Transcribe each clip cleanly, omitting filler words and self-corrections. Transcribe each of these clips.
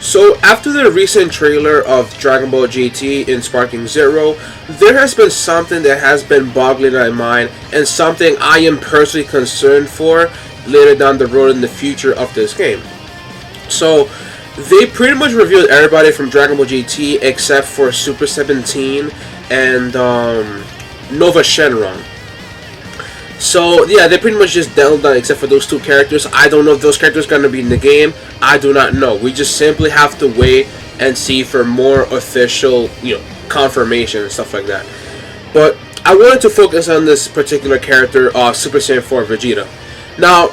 So after the recent trailer of Dragon Ball GT in Sparking Zero, there has been something that has been boggling my mind and something I am personally concerned for later down the road in the future of this game. So they pretty much revealed everybody from Dragon Ball GT except for Super 17 and Nova Shenron. So yeah, they pretty much just nailed down except for those two characters. I don't know if those characters are going to be in the game. I do not know. We just simply have to wait and see for more official, confirmation and stuff like that. But I wanted to focus on this particular character, Super Saiyan 4 Vegeta. Now,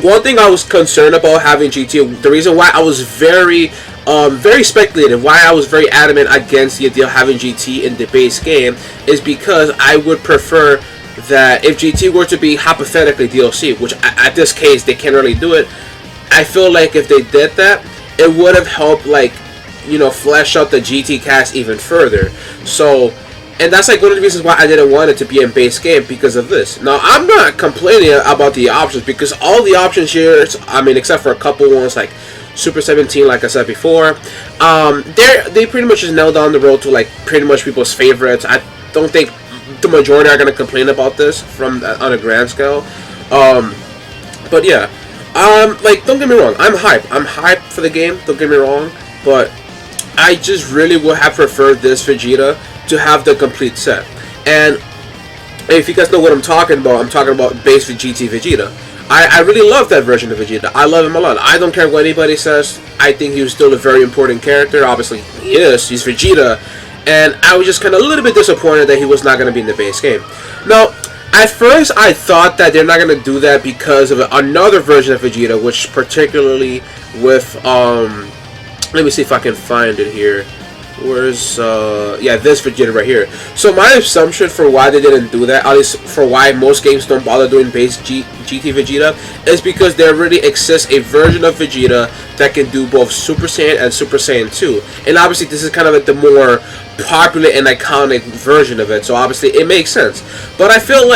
one thing I was concerned about having GT, the reason why I was very speculative, why I was very adamant against the idea of having GT in the base game, is because I would prefer that if GT were to be hypothetically DLC, which at this case they can't really do it, I feel like if they did that, it would have helped, flesh out the GT cast even further. So, and that's one of the reasons why I didn't want it to be in base game, because of this. Now, I'm not complaining about the options, because all the options here, except for a couple ones like Super 17, like I said before, they pretty much just nailed down the road to pretty much people's favorites. I don't think the majority are going to complain about this on a grand scale. But yeah, don't get me wrong, I'm hyped for the game, don't get me wrong, but I just really would have preferred this Vegeta to have the complete set. And if you guys know what I'm talking about base GT Vegeta. I really love that version of Vegeta. I love him a lot. I don't care what anybody says. I think he was still a very important character. Obviously, he is. He's Vegeta. And I was just kind of a little bit disappointed that he was not going to be in the base game. Now, at first I thought that they're not going to do that because of another version of Vegeta, which particularly with, let me see if I can find it here. Where's, yeah, this Vegeta right here. So my assumption for why they didn't do that, at least for why most games don't bother doing base GT Vegeta, is because there already exists a version of Vegeta that can do both Super Saiyan and Super Saiyan 2. And obviously this is kind of the more popular and iconic version of it, so obviously it makes sense. But I feel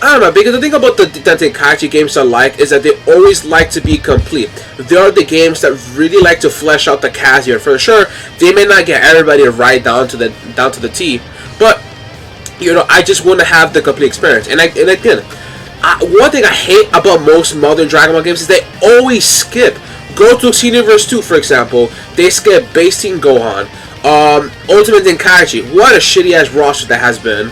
I don't know, because the thing about the Tenkaichi games I like is that they always like to be complete. They are the games that really like to flesh out the cast here. For sure, they may not get everybody right down to the T, but I just want to have the complete experience. And again, one thing I hate about most modern Dragon Ball games is they always skip. Go to Xenoverse 2, for example, they skip Base Team Gohan, Ultimate Tenkaichi. What a shitty ass roster that has been.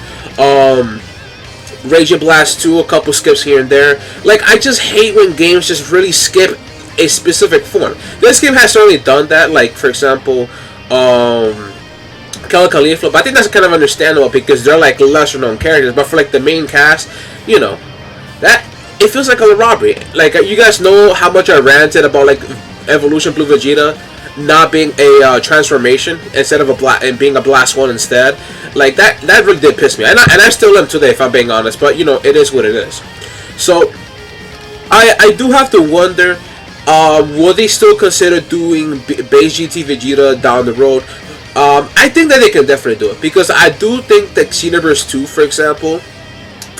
Raging Blast 2, a couple skips here and there. I just hate when games just really skip a specific form. This game has certainly done that, for example, Caulifla, but I think that's kind of understandable because they're lesser known characters, but for the main cast, that it feels like a robbery. You guys know how much I ranted about Evolution Blue Vegeta not being a transformation instead of and being a Blast 1 instead. That really did piss me, and I still am today, if I'm being honest. But it is what it is. So I do have to wonder, will they still consider doing base GT Vegeta down the road? I think that they can definitely do it, because I do think that Xenoverse 2, for example,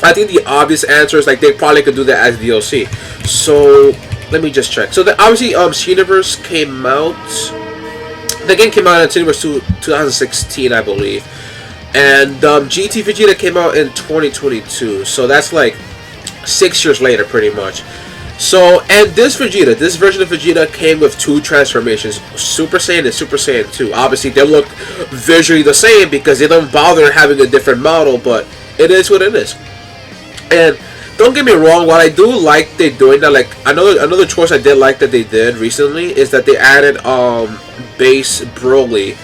I think the obvious answer is they probably could do that as DLC. So let me just check. So obviously Xenoverse came out. The game came out in Xenoverse 2 2016, I believe. And GT Vegeta came out in 2022. So that's 6 years later, pretty much. So, and this version of Vegeta came with two transformations, Super Saiyan and Super Saiyan 2. Obviously, they look visually the same because they don't bother having a different model, but it is what it is. And don't get me wrong, what I do like they doing that, another choice I did like that they did recently is that they added base Broly.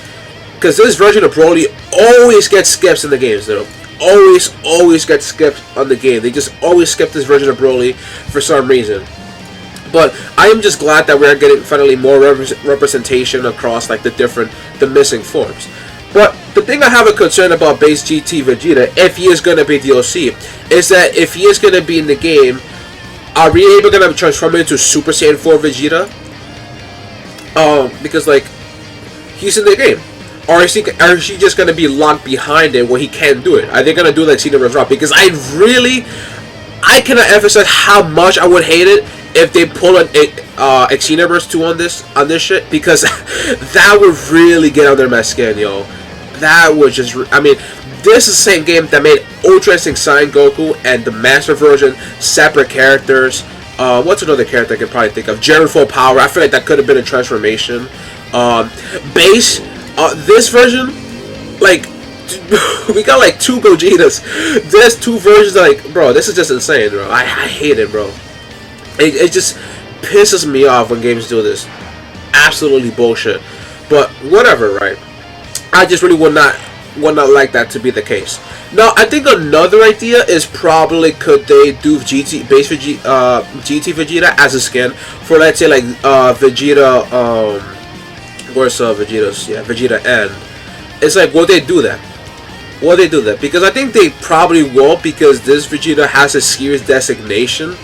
Because this version of Broly always gets skips in the games, though. Always gets skipped on the game. They just always skip this version of Broly for some reason. But I am just glad that we're getting finally more representation across the missing forms. But the thing I have a concern about base GT Vegeta, if he is going to be DLC, is that if he is going to be in the game, are we able to transform him into Super Saiyan 4 Vegeta? Because he's in the game. Or is he just going to be locked behind it where he can't do it? Are they going to do Xenoverse Rock? Because I really I cannot emphasize how much I would hate it if they pull an Xenoverse 2 on this shit, because that would really get under my skin, yo. That would just, I mean, this is the same game that made Ultra Instinct Saiyan Goku and the Master version separate characters. What's another character I could probably think of? Jiren Full Power. I feel like that could have been a transformation. Base. This version, like, we got like 2 Gogetas. There's 2 versions. Like, bro, this is just insane, bro. I hate it, bro. It just pisses me off when games do this. Absolutely bullshit. But whatever, right? I just really would not like that to be the case. Now, I think another idea is probably could they do GT Vegeta as a skin for, let's say, like Vegeta. Where's Vegeta's? Yeah, Vegeta N. It's like, will they do that? Will they do that? Because I think they probably won't, because this Vegeta has a series designation.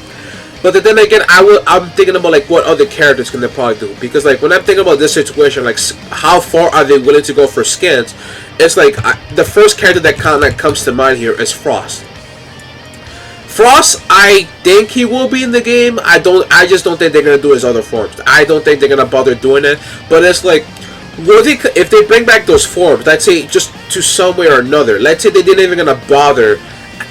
But then again, I'm thinking about like what other characters can they probably do, because like when I'm thinking about this situation, like how far are they willing to go for skins? It's like the first character that kind of comes to mind here is Frost. Frost, I think he will be in the game. I just don't think they're gonna do his other forms. I don't think they're gonna bother doing it. But it's like, will they, if they bring back those forms, let's say just to some way or another, let's say they didn't even gonna bother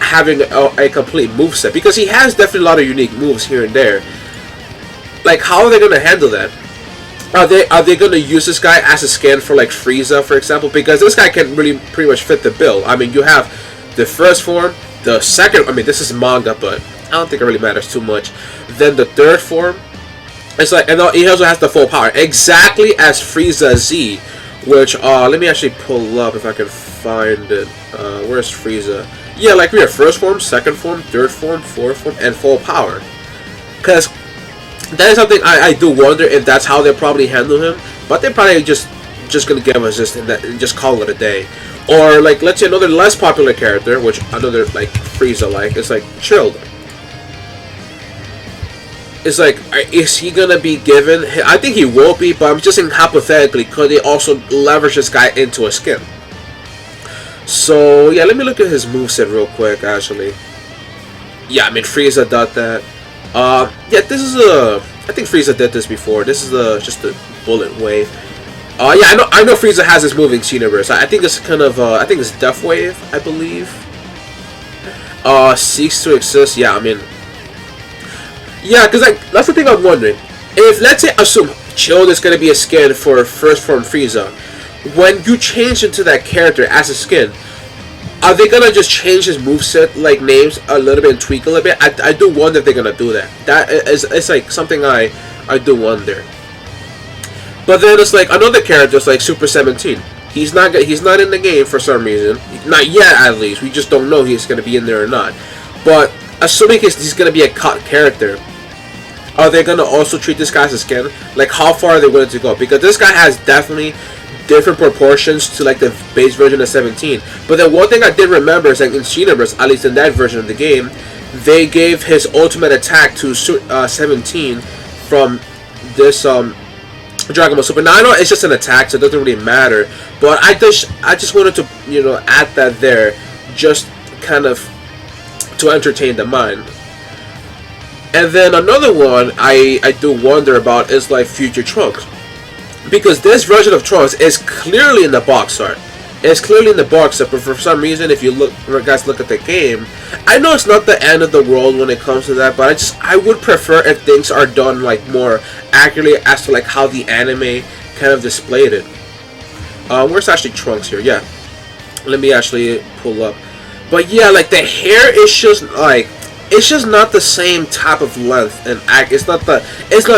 having a complete moveset, because he has definitely a lot of unique moves here and there. Like, how are they gonna handle that? Are they gonna use this guy as a skin for like Frieza, for example? Because this guy can really pretty much fit the bill. I mean, you have the first form, the second. I mean, this is manga, but I don't think it really matters too much. Then the third form, it's like, and he also has the full power, exactly as Frieza Z. Which let me actually pull up if I can find it. Where's Frieza? Yeah, like we have first form, second form, third form, fourth form, and full power. Because that is something I do wonder if that's how they'll probably handle him. But they're probably just gonna give us this and just call it a day. Or like, let's say another less popular character, which another like Frieza like, it's like Chilled. It's like, is he gonna be given? I think he will be, but I'm just saying hypothetically, could they also leverage this guy into a skin? So yeah, let me look at his moveset real quick. Actually, yeah, I mean Frieza did that. Yeah, this is I think Frieza did this before. This is just a bullet wave. Yeah, I know Frieza has this move in Xenoverse. I think it's kind of I think it's Death Wave, I believe. Seeks to exist. Yeah, I mean, yeah, because like that's the thing I'm wondering. If, let's say, assume Chilled is gonna be a skin for first form Frieza, when you change into that character as a skin, are they gonna just change his moveset like names a little bit and tweak a little bit? I do wonder if they're gonna do that. It's like something I do wonder. But then it's like another character, it's like Super 17. He's not in the game for some reason. Not yet, at least. We just don't know if he's gonna be in there or not. But assuming he's gonna be a cut character, are they gonna also treat this guy as a skin? Like, how far are they willing to go? Because this guy has definitely different proportions to like the base version of 17. But then one thing I did remember is like in Xenoverse, at least in that version of the game, they gave his ultimate attack to 17 from this Dragon Ball Super. Now I know it's just an attack, so it doesn't really matter. But I just wanted to, you know, add that there, just kind of to entertain the mind. And then another one I do wonder about is like Future Trunks. Because this version of Trunks is clearly in the box art. It's clearly in the box art, but for some reason, if you guys look at the game, I know it's not the end of the world when it comes to that, but I would prefer if things are done like more accurately as to like how the anime kind of displayed it. Where's actually Trunks here? Yeah, let me actually pull up. But yeah, like the hair is just like, it's just not the same type of length and it's not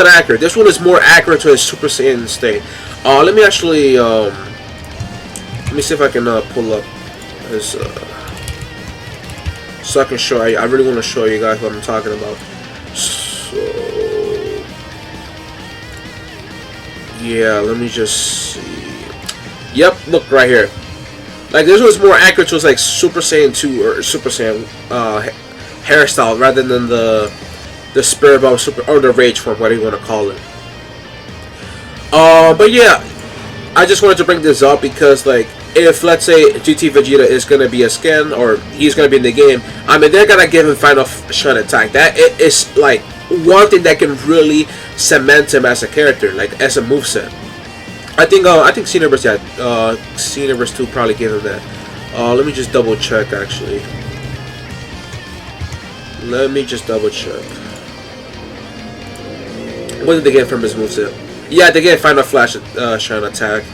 accurate. This one is more accurate to his Super Saiyan state. Let me actually let me see if I can pull up his so I can show you. I really want to show you guys what I'm talking about. So yeah, let me just see. Yep, look right here. Like this one's more accurate to his like Super Saiyan 2 or Super Saiyan hairstyle rather than the Spirit Bomb Super or the Rage form, whatever you want to call it. But yeah, I just wanted to bring this up because like if let's say GT Vegeta is gonna be a skin or he's gonna be in the game, I mean they're gonna give him Final Shine Attack. That is like one thing that can really cement him as a character, like as a moveset. I think Xenoverse, yeah, Xenoverse 2 probably gave him that. Let me just double check actually. Let me just double check. What did they get from his moveset? Yeah, they get Final Shine Attack.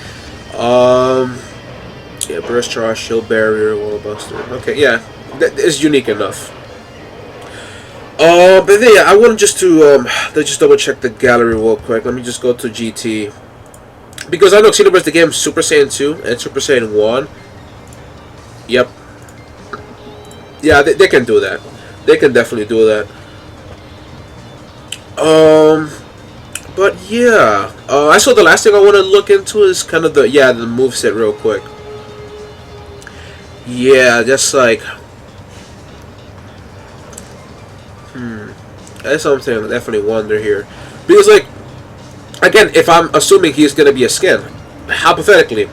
Yeah, Burst Charge, Shield Barrier, Wall Buster. Okay, yeah, that is unique enough. But then, yeah, I want just to let's just double check the gallery real quick. Let me just go to GT because I know Xenoverse the game Super Saiyan 2 and Super Saiyan 1. Yep. Yeah, they can do that. They can definitely do that. But yeah, I saw the last thing I want to look into is kind of the moveset real quick. Yeah, just like that's something I definitely wonder here, because like again, if I'm assuming he's gonna be a skin, hypothetically,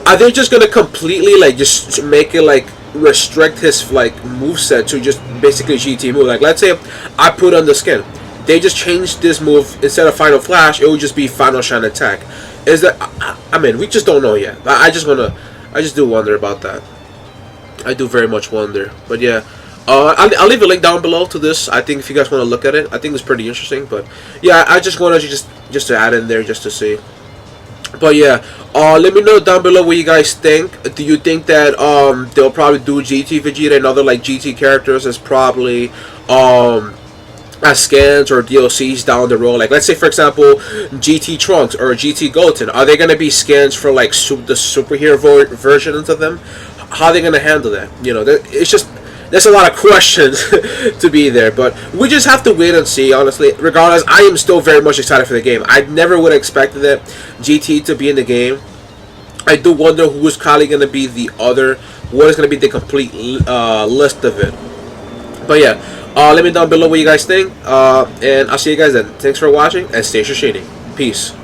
are they just gonna completely like just make it like restrict his like moveset to just basically GT move? Like let's say I put on the skin, they just changed this move, instead of Final Flash, it would just be Final Shine Attack. Is that? I mean, we just don't know yet. I just do wonder about that. I do very much wonder. But yeah, I'll leave a link down below to this. I think if you guys want to look at it, I think it's pretty interesting. But yeah, I just wanted to just to add in there just to see. But yeah, let me know down below what you guys think. Do you think that they'll probably do GT Vegeta and other like GT characters as probably as scans or DLCs down the road? Like let's say for example GT Trunks or GT Goten, are they gonna be scans for like the superhero versions of them? How are they gonna handle that? You know, it's just there's a lot of questions to be there, but we just have to wait and see. Honestly, regardless, I am still very much excited for the game. I never would have expected that GT to be in the game. I do wonder who is probably gonna be the other. What is gonna be the complete list of it? But yeah, let me know down below what you guys think, and I'll see you guys then. Thanks for watching and stay shiny. Peace.